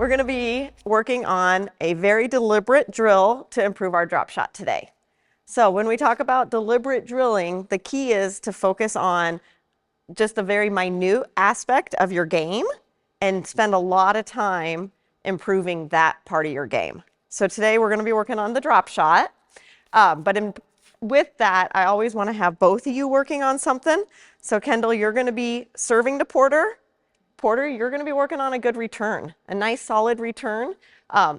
We're going to be working on a very deliberate drill to improve our drop shot today. So when we talk about deliberate drilling, the key is to focus on just a very minute aspect of your game and spend a lot of time improving that part of your game. So today we're going to be working on the drop shot, with that, I always want to have both of you working on something. So Kendall, you're going to be serving to Porter. Porter, you're going to be working on a good return, a nice solid return.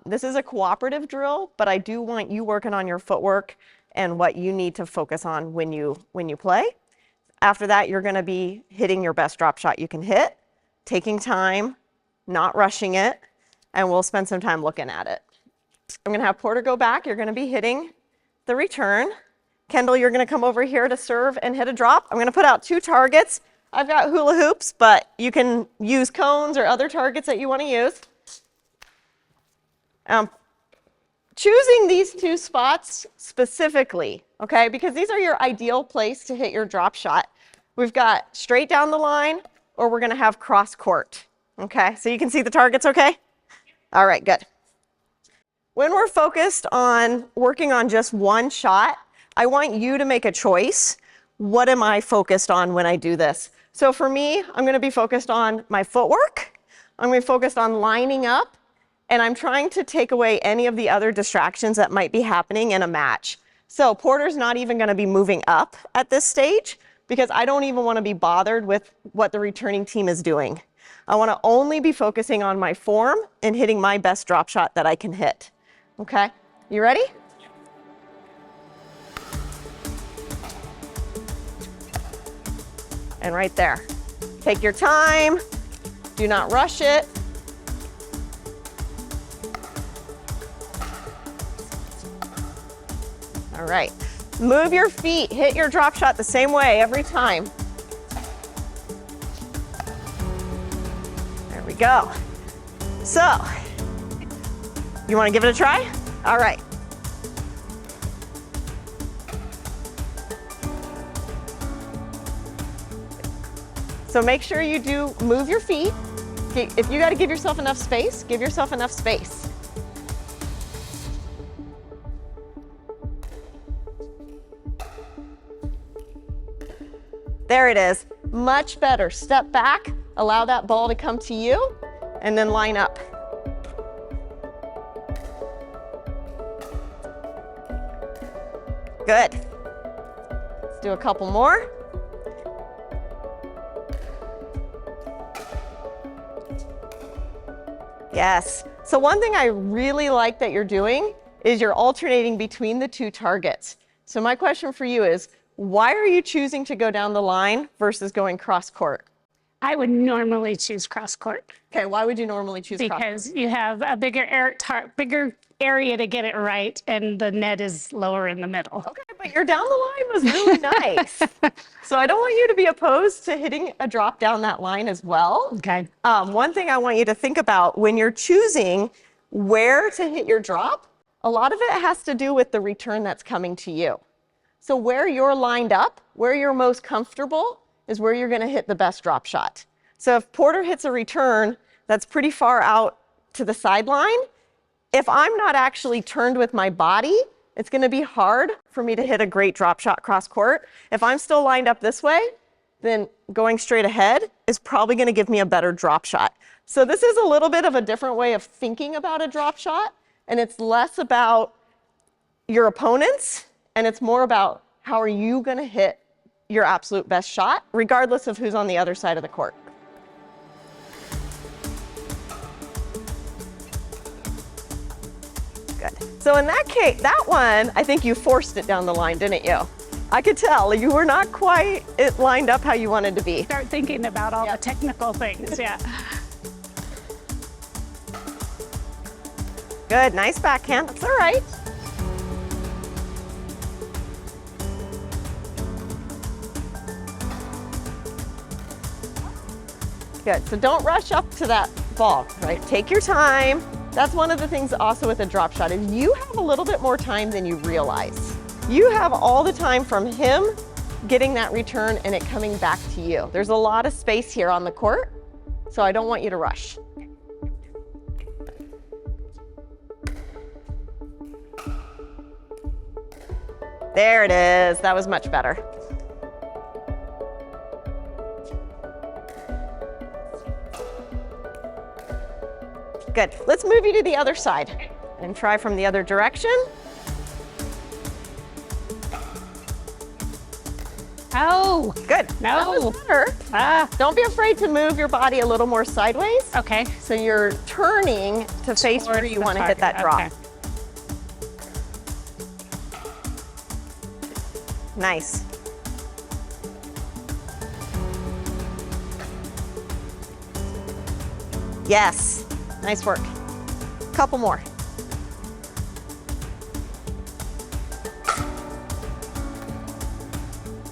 This is a cooperative drill, but I do want you working on your footwork and what you need to focus on when you play. After that, you're going to be hitting your best drop shot you can hit, taking time, not rushing it, and we'll spend some time looking at it. I'm going to have Porter go back. You're going to be hitting the return. Kendall, you're going to come over here to serve and hit a drop. I'm going to put out 2 targets. I've got hula hoops, but you can use cones or other targets that you want to use. Choosing these 2 spots specifically, okay, because these are your ideal place to hit your drop shot. We've got straight down the line, or we're going to have cross court, okay? So you can see the targets, okay? All right, good. When we're focused on working on just one shot, I want you to make a choice. What am I focused on when I do this? So for me, I'm going to be focused on my footwork. I'm going to be focused on lining up, and I'm trying to take away any of the other distractions that might be happening in a match. So Porter's not even going to be moving up at this stage because I don't even want to be bothered with what the returning team is doing. I want to only be focusing on my form and hitting my best drop shot that I can hit. Okay, you ready? And right there. Take your time. Do not rush it. All right. Move your feet. Hit your drop shot the same way every time. There we go. So, you want to give it a try? All right. So make sure you do move your feet. If you got to give yourself enough space, give yourself enough space. There it is. Much better. Step back, allow that ball to come to you, and then line up. Good. Let's do a couple more. Yes. So one thing I really like that you're doing is you're alternating between the 2 targets. So my question for you is, why are you choosing to go down the line versus going cross court? I would normally choose cross court. Okay, why would you normally choose cross court? Because you have a bigger area to get it right, and the net is lower in the middle. Okay, but your down the line was really nice. So I don't want you to be opposed to hitting a drop down that line as well. Okay. One thing I want you to think about when you're choosing where to hit your drop, a lot of it has to do with the return that's coming to you. So where you're lined up, where you're most comfortable, is where you're going to hit the best drop shot. So if Porter hits a return that's pretty far out to the sideline, if I'm not actually turned with my body, it's going to be hard for me to hit a great drop shot cross court. If I'm still lined up this way, then going straight ahead is probably going to give me a better drop shot. So this is a little bit of a different way of thinking about a drop shot, and it's less about your opponents, and it's more about how are you going to hit your absolute best shot, regardless of who's on the other side of the court. Good. So in that case, that one, I think you forced it down the line, didn't you? I could tell you were not quite lined up how you wanted to be. Start thinking about all the technical things, yeah. Good, nice backhand, that's all right. Good, so don't rush up to that ball, right? Take your time. That's one of the things also with a drop shot is you have a little bit more time than you realize. You have all the time from him getting that return and it coming back to you. There's a lot of space here on the court, so I don't want you to rush. There it is. That was much better. Good. Let's move you to the other side and try from the other direction. Oh, Good. That no. was better. Ah, Don't be afraid to move your body a little more sideways. okay. So you're turning to face where Towards you the want to hit that target. drop. Okay. Nice. Yes. Nice work. Couple more.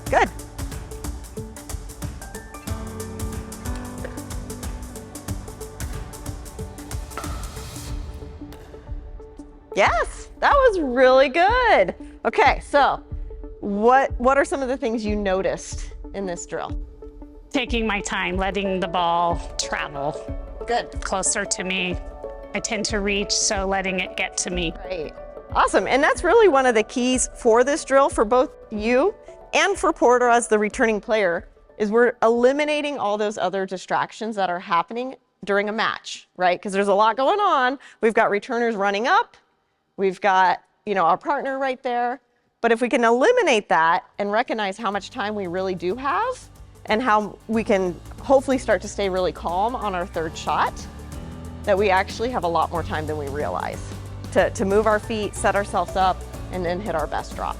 Good. Yes, that was really good. Okay, so what are some of the things you noticed in this drill? Taking my time, letting the ball travel Good. closer to me. I tend to reach, so letting it get to me. Right. Awesome. And that's really one of the keys for this drill for both you and for Porter as the returning player is we're eliminating all those other distractions that are happening during a match, right? Because there's a lot going on. We've got returners running up. We've got, our partner right there. But if we can eliminate that and recognize how much time we really do have and how we can hopefully start to stay really calm on our third shot, that we actually have a lot more time than we realize to move our feet, set ourselves up, and then hit our best drop.